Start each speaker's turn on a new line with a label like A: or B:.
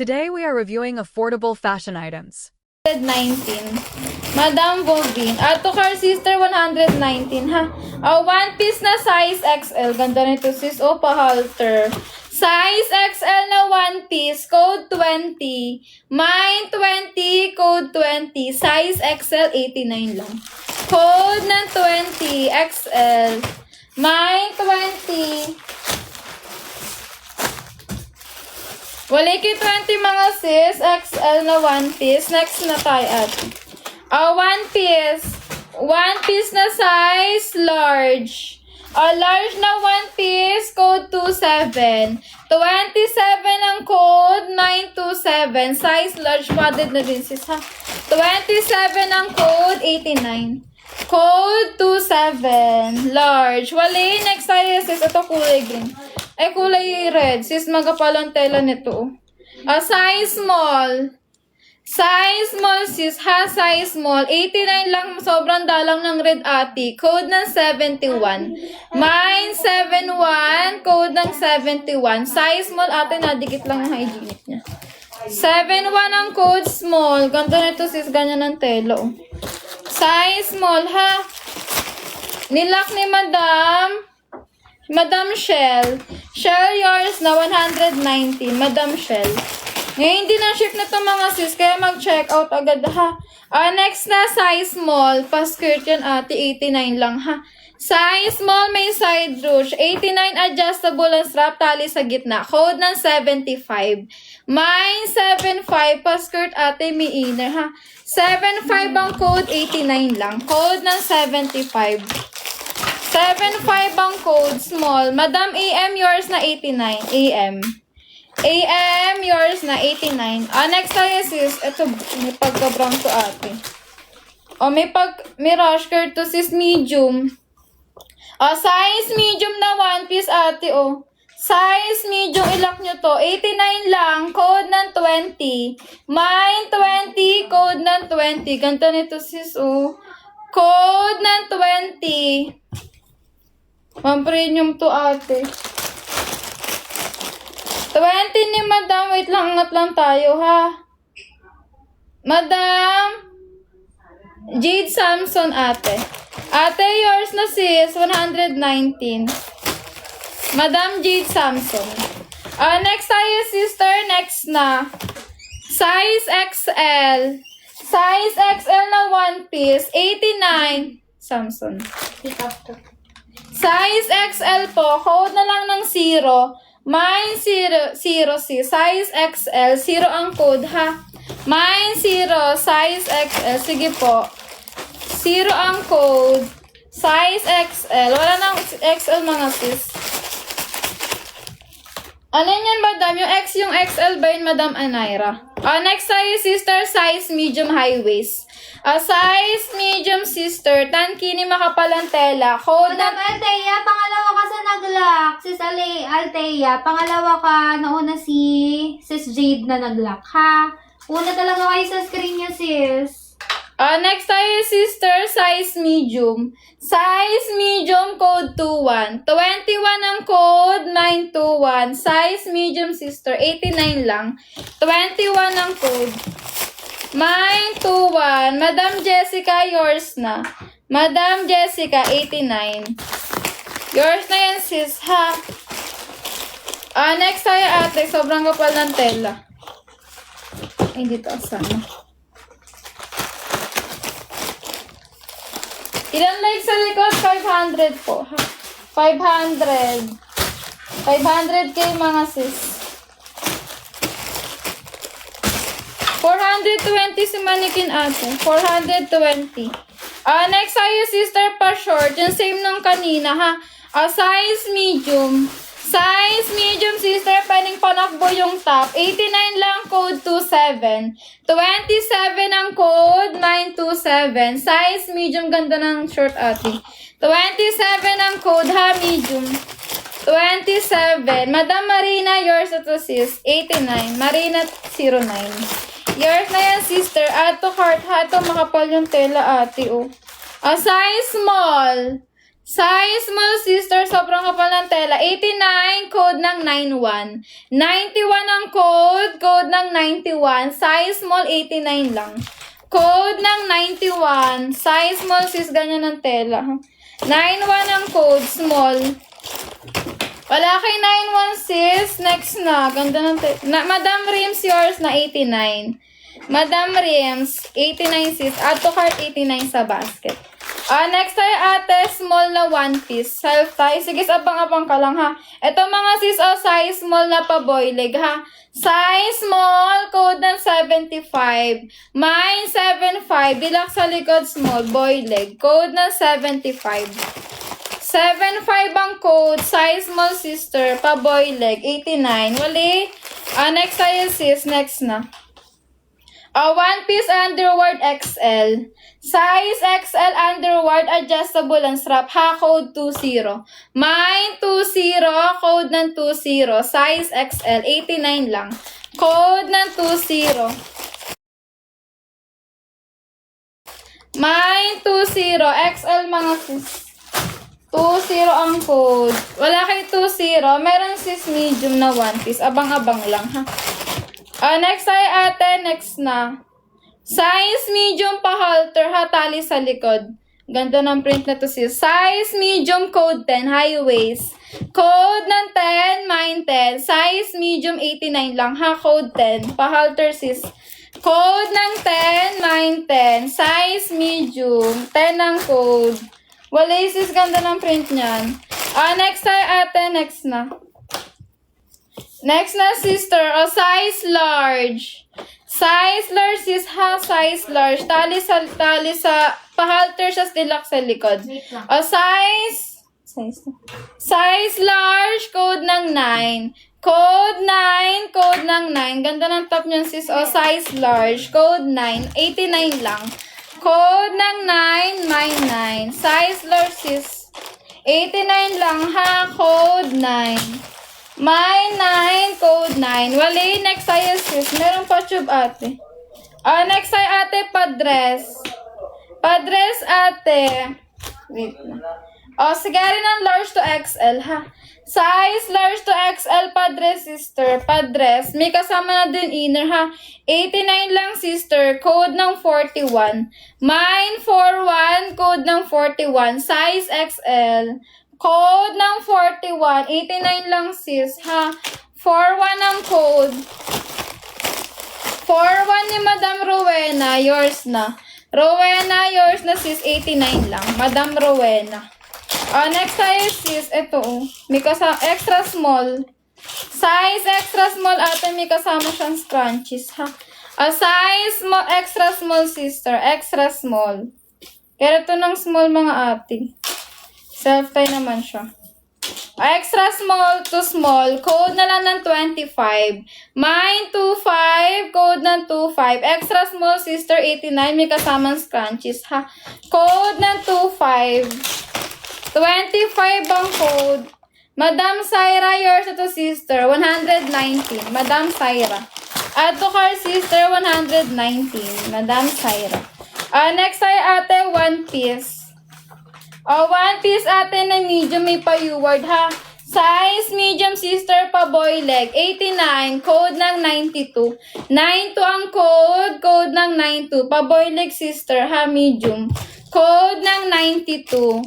A: Today we are reviewing affordable fashion items.
B: 119. Madam Bovin. Ato car sister 119 ha. One piece na size XL. Ganda nito sis. O pa-halter. Size XL na one piece. Code 20. Mine 20. Code 20. Size XL 89 lang. Code ng 20. XL. Mine 20. Waliki 20 mga sis, XL na one piece. Next na tayo at one piece. One piece na size large. Large na one piece, code 27. 27 ang code, 927. Size large, padded na din sis ha. 27 ang code, 89. Code 27. Large. Wali, next tayo sis. Ito kulay green. Ay, kulay red. Sis, magapalang tela nito. Size small. Size small, sis. Ha, size small. 89 lang. Sobrang dalang ng red ati. Code ng 71. Mine, 71. Code ng 71. Size small, ate, nadikit lang ang hygienic niya. 71 ang code small. Ganda nito, sis. Ganyan ang tela. Size small, ha. Nilak ni Madam Shell. Shell yours na 190. Madam Shell. Ngayon din ang ship na to mga sis. Kaya mag-check out agad ha. Next na size small. Pa-skirt yan ate. 89 lang ha. Size small may side ruche. 89 adjustable ang strap. Tali sa gitna. Code ng 75. Mine 75. Pa-skirt ate may inner ha. 75 ang code. 89 lang. Code ng 75. 75 ang code, small. Madam AM, yours na 89. AM. AM, yours na 89. Next tayo sis. Ito, may pagka-brown to ate. May rush skirt to sis, medium. Size medium na one piece ate, Size medium, ilak nyo to. 89 lang, code ng 20. Mine 20, code ng 20. Ganda nito sis, Code ng 20. Premium to ate. 20 ni Madam. Wait lang, angat lang tayo ha. Madam Jade Samson ate. Ate, yours na sis. 119. Madam Jade Samson. Next tayo sister. Next na. Size XL. Size XL na one piece. 89. Samson. Size XL po. Code na lang ng 0. Mine 0 sis. Size XL. 0 ang code ha. Mine 0. Size XL. Sige po. 0 ang code. Size XL. Wala nang XL mga sis. Ano yan madam? Yung X yung XL ba yun madam Anaira? Next tayo sister. Size medium high waist. Size medium sister. Tankini makapalang tela. Code
C: Madam Althea, pangalawa ka sa nag-lock. Sis Althea, pangalawa ka. Nauna si Sis Jade na nag-lock, ha? Una talaga kayo sa screen niya, sis.
B: Next tayo sister. Size medium. Size medium code 21. 21 ang code. 921. Size medium sister. 89 lang. 21 ang code. Mine 21. Madam Jessica, yours na. Madam Jessica, 89. Yours na yan, sis, ha? Next tayo, ate. Sobrang kapal ng tela. Ay, dito, sana. Ilan like sa likod? 500 po, ha? 500. 500k, mga sis. 420 si Manikin ate. 420. Next tayo sister pa short. Yung same nung kanina ha. Size medium. Size medium sister. Pwedeng panakbo yung top. 89 lang code 27. 27 ang code 927. Size medium. Ganda ng short ate. 27 ang code ha. Medium. 27. Madam Marina, yours ito sis. 89. Marina 09. Yours na yan, sister. Add to cart ha. Ito, makapal yung tela, ate, Size small. Size small sister, sobrang kapal ng tela. 89, code ng 91. 91 ang code ng 91. Size small, 89 lang. Code ng 91. Size small sis, ganyan ang tela. 91 ang code, small. Wala kay 91 sis. Next na. Ganda ng tela. Madam Rims, yours na 89. Madam Rims, 89 sis. Add to cart 89 sa basket. Next tayo ate, small na one piece. Self tie. Sige, abang-abang ka lang ha. Ito mga sis, size small na pa boy leg ha. Size small, code ng 75. Mine 75. Dilak sa likod small, boy leg. Code ng 75. 75 ang code. Size small sister, pa boy leg. 89. Wali. Next tayo sis, next na. One piece underwear XL. Size XL underwear, adjustable ang strap. Ha, code 20. Mine 20, code ng 20. Size XL, 89 lang. Code ng 20. Mine 20, XL mga sis. 20 ang code. Wala kay 20. Meron sis medium na one piece. Abang-abang lang ha. Next tayo ate, next na. Size medium pa halter ha, tali sa likod. Ganda ng print na to sis. Size medium, code 10, high waist. Code ng 10, mine 10. Size medium, 89 lang ha, code 10. Pa halter sis. Code ng 10, mine 10. Size medium, 10 ang code. Wala sis, ganda ng print niyan. Next tayo ate, next na. Next na sister, size large. Size large sis ha, size large. Tali sa pahalter siya dilak sa likod.
C: Wait lang.
B: Size large, code ng 9. Code 9, code ng 9. Ganda ng top niyan sis. Size large, code 9. 89 lang. Code ng 9, mine 9. Size large sis. 89 lang ha, code 9. Mine 9, code 9. Wali, next tayo sis. Meron pa tube ate. Next tayo ate, padress. Padress ate. Wait na. Sige rin ang large to XL ha. Size large to XL, padress sister. Padress. May kasama na din inner ha. 89 lang sister. Code ng 41. Mine 41, code ng 41. Size XL. Code ng 41. 89 lang sis ha. 41 ang code. 41 ni Madam Rowena. Yours na. Rowena, yours na sis. 89 lang. Madam Rowena. Next tayo sis. Ito may kasama. Extra small. Size extra small ate. May kasama siyang scrunchies ha. Size extra small sister. Extra small. Kaya ito ng small mga ate. Self-tie naman siya. Extra small to small. Code na lang ng 25. Mine 25. Code ng 25. Extra small sister 89. May kasamang scrunchies ha. Code ng 25. 25 ang code. Madam Syra, yours to sister. 119. Madam Syra. Add to cart sister 119. Madam Syra. Next tayo ate, one piece. One piece ate na medium, may pa-U-word ha. Size medium sister pa boy leg. 89, code ng 92. 92 ang code ng 92. Pa boy leg sister ha, medium. Code ng 92.